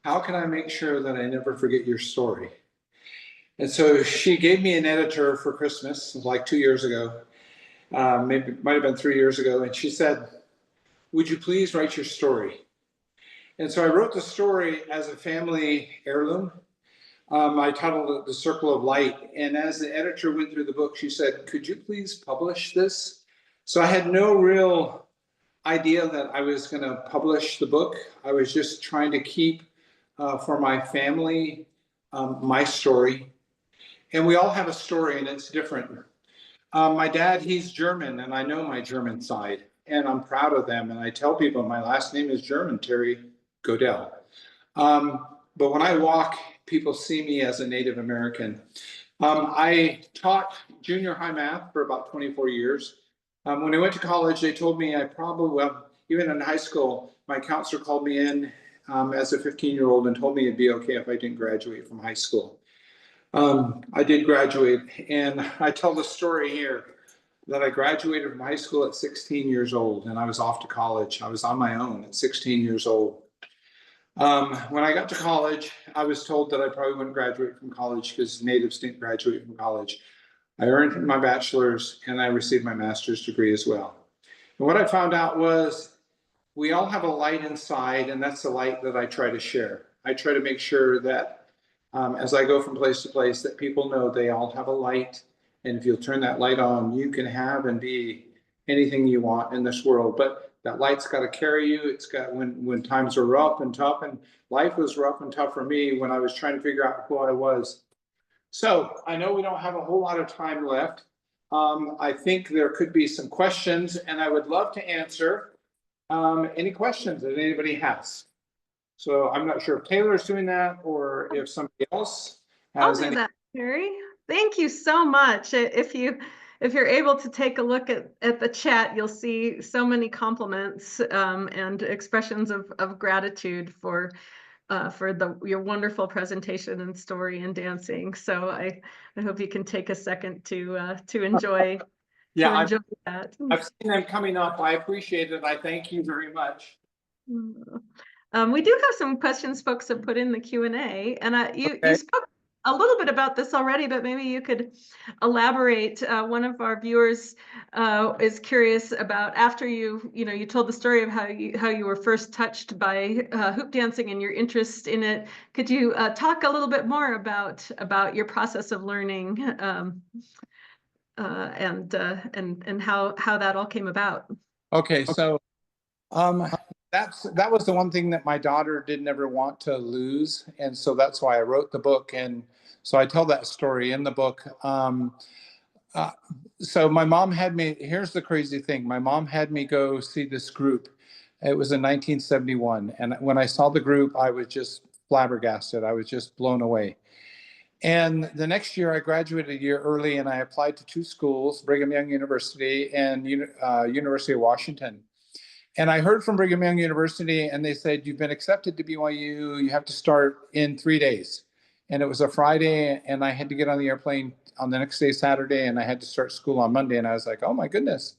how can I make sure that I never forget your story?" And so she gave me an editor for Christmas, like 2 years ago, maybe might have been 3 years ago. And she said, "Would you please write your story?" And so I wrote the story as a family heirloom. I titled it The Circle of Light. And as the editor went through the book, she said, "Could you please publish this?" So I had no real idea that I was going to publish the book. I was just trying to keep for my family my story. And we all have a story, and it's different. My dad, he's German, and I know my German side, and I'm proud of them. And I tell people my last name is German, Terry Goedel. But when I walk, people see me as a Native American. I taught junior high math for about 24 years. When I went to college, they told me I probably, well, even in high school, my counselor called me in as a 15-year-old and told me it'd be okay if I didn't graduate from high school. I did graduate, and I tell the story here that I graduated from high school at 16 years old, and I was off to college. I was on my own at 16 years old. When I got to college, I was told that I probably wouldn't graduate from college because natives didn't graduate from college. I earned my bachelor's and I received my master's degree as well. And what I found out was we all have a light inside, and that's the light that I try to share. I try to make sure that as I go from place to place, that people know they all have a light. And if you'll turn that light on, you can have and be anything you want in this world. But that light's got to carry you. It's got, when times are rough and tough, and life was rough and tough for me when I was trying to figure out who I was. So I know we don't have a whole lot of time left. I think there could be some questions, and I would love to answer any questions that anybody has. So I'm not sure if Taylor's doing that or if somebody else I'll has do any. that, Terry. Thank you so much. If you're able to take a look at the chat, you'll see so many compliments and expressions of gratitude for your wonderful presentation and story and dancing. So I hope you can take a second to enjoy Yeah, enjoy that. I've seen them coming up. I appreciate it. I thank you very much. We do have some questions folks have put in the Q&A, and you Okay. spoke a little bit about this already, but maybe you could elaborate. One of our viewers is curious about, after you told the story of how you were first touched by hoop dancing and your interest in it. Could you talk a little bit more about your process of learning and how that all came about? Okay, so that was the one thing that my daughter didn't ever want to lose, and so that's why I wrote the book. And so I tell that story in the book. So my mom had me. Here's the crazy thing: my mom had me go see this group. It was in 1971, and when I saw the group, I was just flabbergasted. I was just blown away. And the next year, I graduated a year early, and I applied to two schools: Brigham Young University and University of Washington. And I heard from Brigham Young University, and they said, "You've been accepted to BYU. You have to start in 3 days." And it was a Friday, and I had to get on the airplane on the next day, Saturday, and I had to start school on Monday. And I was like, "Oh my goodness."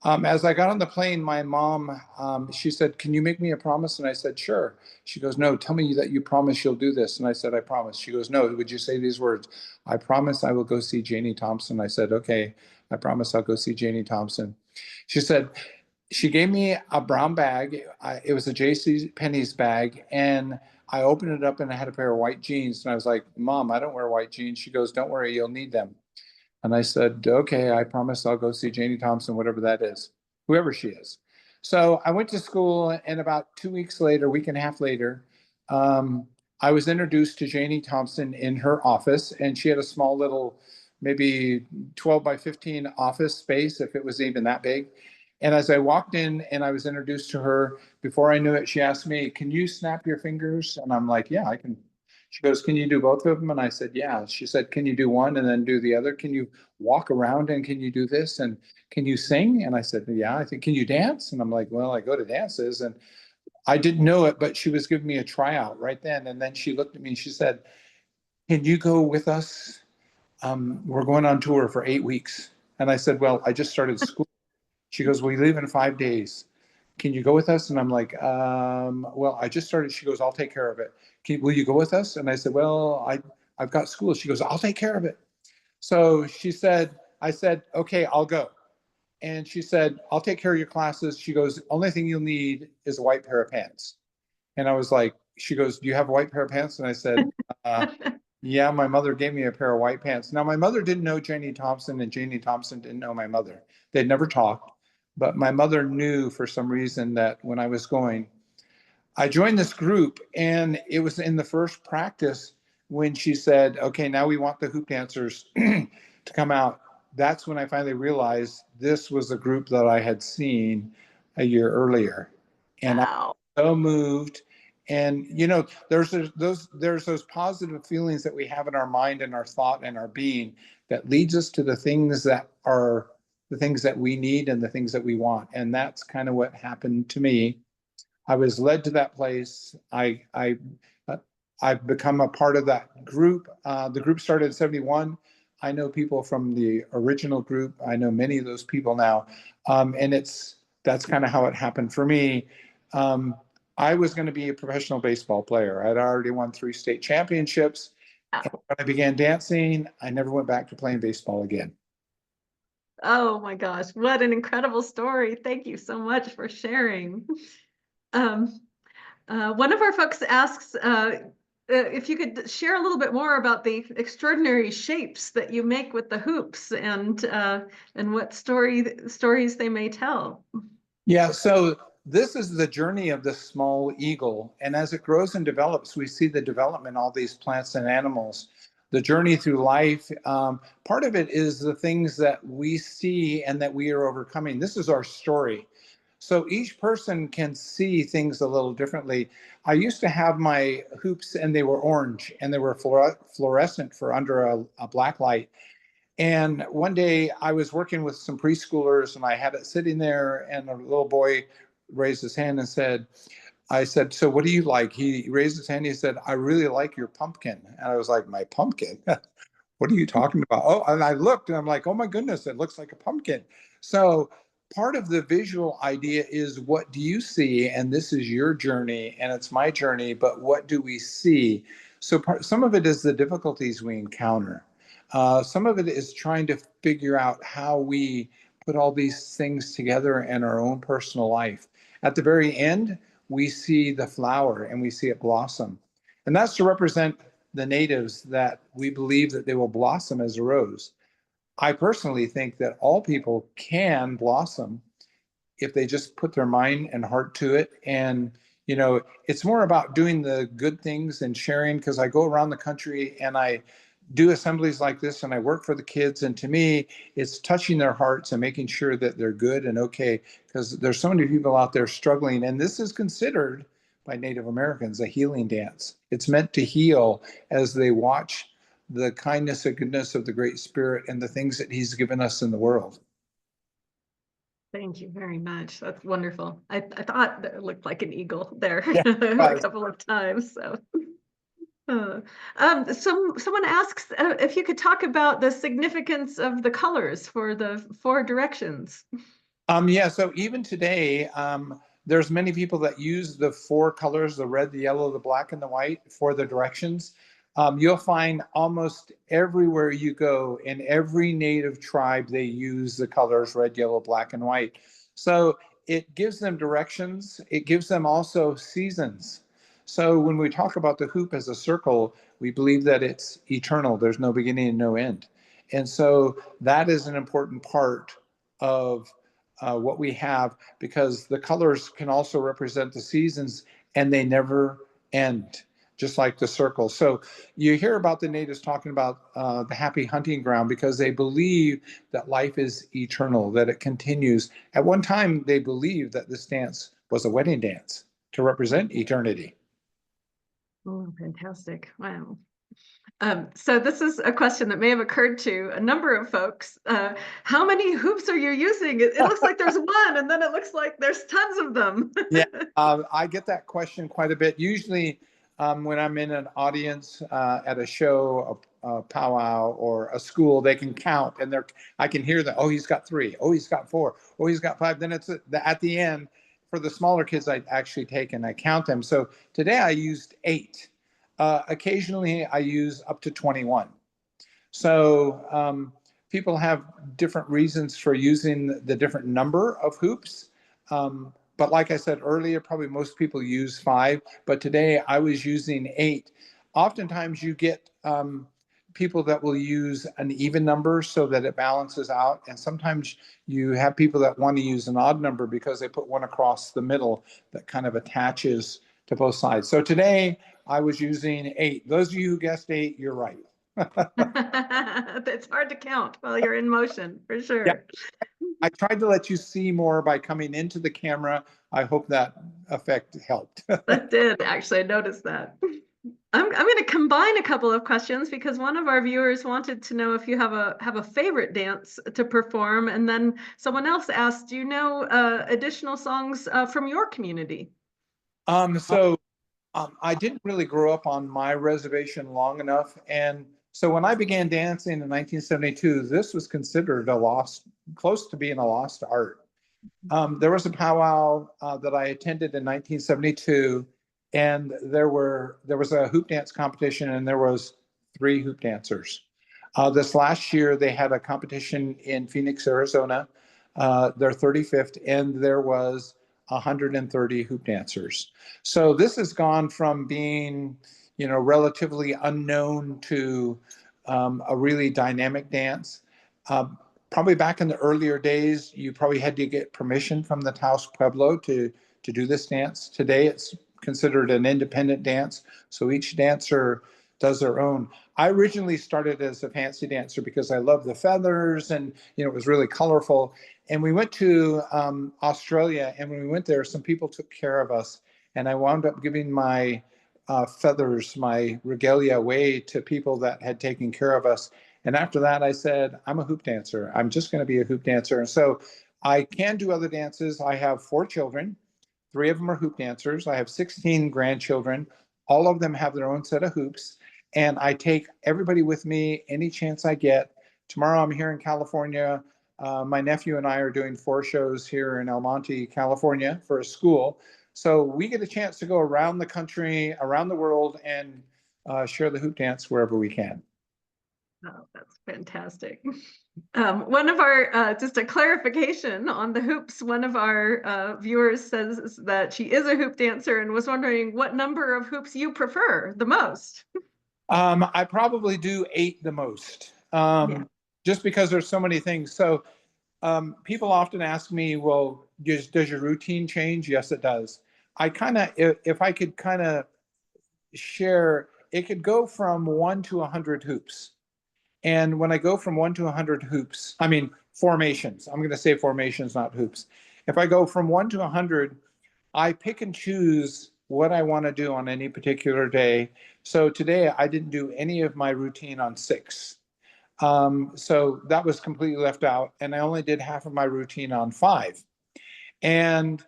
As I got on the plane, my mom, she said, "Can you make me a promise?" And I said, "Sure." She goes, "No, tell me that you promise you'll do this." And I said, "I promise." She goes, "No, would you say these words? I promise I will go see Janie Thompson." I said, "Okay, I promise I'll go see Janie Thompson." She said, she gave me a brown bag. It was a J.C. Penney's bag, and I opened it up, and I had a pair of white jeans. And I was like, "Mom, I don't wear white jeans." She goes, "Don't worry, you'll need them." And I said, "Okay, I promise I'll go see Janie Thompson, whatever that is, whoever she is." So I went to school, and about 2 weeks later, week and a half later, I was introduced to Janie Thompson in her office, and she had a small little, maybe 12 by 15 office space, if it was even that big. And as I walked in and I was introduced to her, before I knew it, she asked me, "Can you snap your fingers?" And I'm like, "Yeah, I can." She goes, "Can you do both of them?" And I said, "Yeah." She said, "Can you do one and then do the other? Can you walk around and can you do this? And can you sing?" And I said, "Yeah." I think, "Can you dance?" And I'm like, "Well, I go to dances." And I didn't know it, but she was giving me a tryout right then. And then she looked at me and she said, "Can you go with us? We're going on tour for 8 weeks." And I said, "Well, I just started school." She goes, "We leave in 5 days. Can you go with us?" And I'm like, "Well, I just started." She goes, "I'll take care of it. Will you go with us?" And I said, "Well, I've got school." She goes, "I'll take care of it." So she said, I said, "Okay, I'll go." And she said, "I'll take care of your classes." She goes, "Only thing you'll need is a white pair of pants." And I was like, she goes, "Do you have a white pair of pants?" And I said, uh, "Yeah, my mother gave me a pair of white pants." Now, my mother didn't know Janie Thompson, and Janie Thompson didn't know my mother. They'd never talked, but my mother knew for some reason that when I was going, I joined this group, and it was in the first practice when she said, "Okay, now we want the hoop dancers to come out." That's when I finally realized this was a group that I had seen a year earlier. And Wow. so moved. And there's those positive feelings that we have in our mind and our thought and our being that leads us to the things that are the things that we need and the things that we want. And that's kind of what happened to me. I was led to that place. Uh, I've become a part of that group. The group started in '71. I know people from the original group. I know many of those people now. And that's kind of how it happened for me. Um, I was going to be a professional baseball player. I'd already won 3 state championships. And when I began dancing, I never went back to playing baseball again. Oh my gosh, what an incredible story. Thank you so much for sharing. Um, one of our folks asks if you could share a little bit more about the extraordinary shapes that you make with the hoops and what stories they may tell. Yeah, so this is the journey of the small eagle. And as it grows and develops, we see the development of all these plants and animals, the journey through life. Part of it is the things that we see and that we are overcoming. This is our story. So each person can see things a little differently. I used to have my hoops and they were orange and they were fluorescent for under a black light. And one day I was working with some preschoolers and I had it sitting there, and a little boy raised his hand and said, I said, "So what do you like?" He raised his hand. He said, "I really like your pumpkin." And I was like, "My pumpkin? What are you talking about?" Oh, and I looked and I'm like, "Oh my goodness, it looks like a pumpkin." So part of the visual idea is, what do you see? And this is your journey and it's my journey, but what do we see? So some of it is the difficulties we encounter. Some of it is trying to figure out how we put all these things together in our own personal life. At the very end, we see the flower and we see it blossom. And that's to represent the natives, that we believe that they will blossom as a rose. I personally think that all people can blossom if they just put their mind and heart to it. And, it's more about doing the good things and sharing, because I go around the country and I do assemblies like this and I work for the kids. And to me, it's touching their hearts and making sure that they're good and okay, because there's so many people out there struggling. And this is considered by Native Americans a healing dance. It's meant to heal as they watch the kindness and goodness of the Great Spirit and the things that He's given us in the world. Thank you very much. That's wonderful. I thought that it looked like an eagle there Yeah, a couple of times. So, someone asks if you could talk about the significance of the colors for the 4 directions. Yeah, so even today, there's many people that use the 4 colors, the red, the yellow, the black, and the white, for the directions. You'll find almost everywhere you go, in every native tribe, they use the colors red, yellow, black, and white. So it gives them directions. It gives them also seasons. So when we talk about the hoop as a circle, we believe that it's eternal. There's no beginning and no end. And so that is an important part of what we have, because the colors can also represent the seasons and they never end. just like the circle. So you hear about the natives talking about the happy hunting ground because they believe that life is eternal, that it continues. At one time, they believed that this dance was a wedding dance to represent eternity. Oh, fantastic. Wow. So this is a question that may have occurred to a number of folks. How many hoops are you using? It looks like there's one, and then it looks like there's tons of them. Yeah, I get that question quite a bit. Usually, when I'm in an audience at a show, a powwow, or a school, they can count, and I can hear that. Oh, he's got 3. Oh, he's got 4. Oh, he's got 5. Then it's at the end for the smaller kids. I actually take and I count them. So today I used 8. Occasionally, I use up to 21. So people have different reasons for using the different number of hoops. But like I said earlier, probably most people use 5, but today I was using 8. Oftentimes you get people that will use an even number so that it balances out. And sometimes you have people that want to use an odd number because they put one across the middle that kind of attaches to both sides. So today I was using 8. Those of you who guessed 8, you're right. It's hard to count while you're in motion, for sure. Yeah. I tried to let you see more by coming into the camera. I hope that effect helped. That did, actually, I noticed that. I'm going to combine a couple of questions because one of our viewers wanted to know if you have a favorite dance to perform, and then someone else asked, do you know additional songs from your community? I didn't really grow up on my reservation long enough. And so when I began dancing in 1972, this was considered close to being a lost art. There was a powwow that I attended in 1972, and there was a hoop dance competition, and there was 3 hoop dancers. This last year, they had a competition in Phoenix, Arizona, their 35th, and there was 130 hoop dancers. So this has gone from being, relatively unknown to a really dynamic dance. Probably back in the earlier days, you probably had to get permission from the Taos Pueblo to do this dance. Today, it's considered an independent dance, so each dancer does their own. I originally started as a fancy dancer because I loved the feathers and it was really colorful. And we went to Australia, and when we went there, some people took care of us, and I wound up giving my feathers, my regalia, away to people that had taken care of us. And after that, I said, I'm a hoop dancer. I'm just going to be a hoop dancer. And so I can do other dances. I have 4 children. 3 of them are hoop dancers. I have 16 grandchildren. All of them have their own set of hoops. And I take everybody with me any chance I get. Tomorrow I'm here in California. My nephew and I are doing 4 shows here in El Monte, California for a school. So we get a chance to go around the country, around the world, and share the hoop dance wherever we can. Oh, that's fantastic. One of our, just a clarification on the hoops, one of our viewers says that she is a hoop dancer and was wondering what number of hoops you prefer the most. I probably do 8 the most, just because there's so many things. So people often ask me, well, does your routine change? Yes, it does. If I could kind of share, it could go from 1 to 100 hoops. And when I go from 1 to 100 hoops, I mean, formations, I'm going to say formations, not hoops. If I go from 1 to 100, I pick and choose what I want to do on any particular day. So today I didn't do any of my routine on 6. So that was completely left out. And I only did half of my routine on 5. And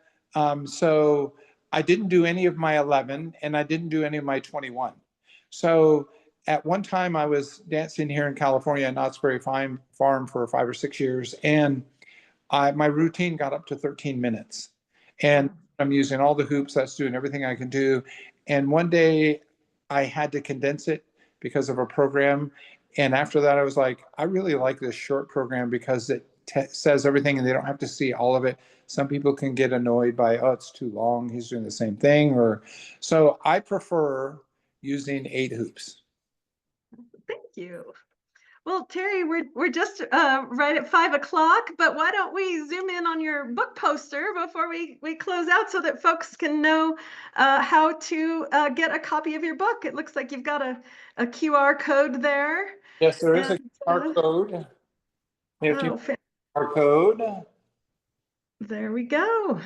so I didn't do any of my 11, and I didn't do any of my 21. So at one time I was dancing here in California at Knott's Berry Farm for 5 or 6 years, and my routine got up to 13 minutes. And I'm using all the hoops, that's doing everything I can do. And one day I had to condense it because of a program. And after that, I was like, I really like this short program because it says everything and they don't have to see all of it. Some people can get annoyed by, oh, it's too long, he's doing the same thing. So I prefer using 8 hoops. Thank you. Well, Terry, we're just right at 5 o'clock, but why don't we zoom in on your book poster before we close out so that folks can know how to get a copy of your book. It looks like you've got a QR code there. Yes, there is a And, QR code. If you oh, QR code. there we go.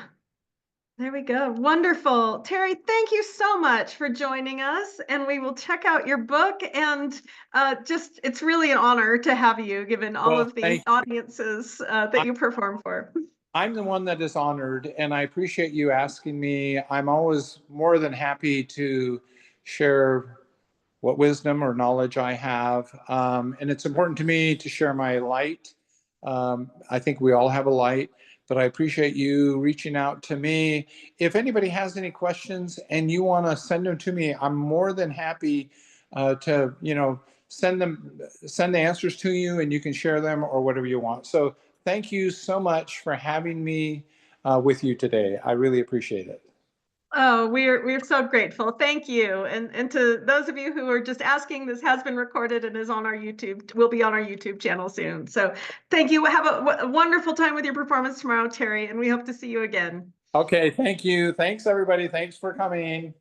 There we go. Wonderful. Terry, thank you so much for joining us. And we will check out your book. And it's really an honor to have you, given all of the audiences that you perform for. I'm the one that is honored, and I appreciate you asking me. I'm always more than happy to share what wisdom or knowledge I have. And it's important to me to share my light. I think we all have a light, but I appreciate you reaching out to me. If anybody has any questions and you want to send them to me, I'm more than happy to, send the answers to you, and you can share them or whatever you want. So thank you so much for having me with you today. I really appreciate it. Oh, we're so grateful. Thank you. And to those of you who are just asking, this has been recorded and is on our YouTube, will be on our YouTube channel soon. So thank you. Have a wonderful time with your performance tomorrow, Terry, and we hope to see you again. Okay, thank you. Thanks, everybody. Thanks for coming.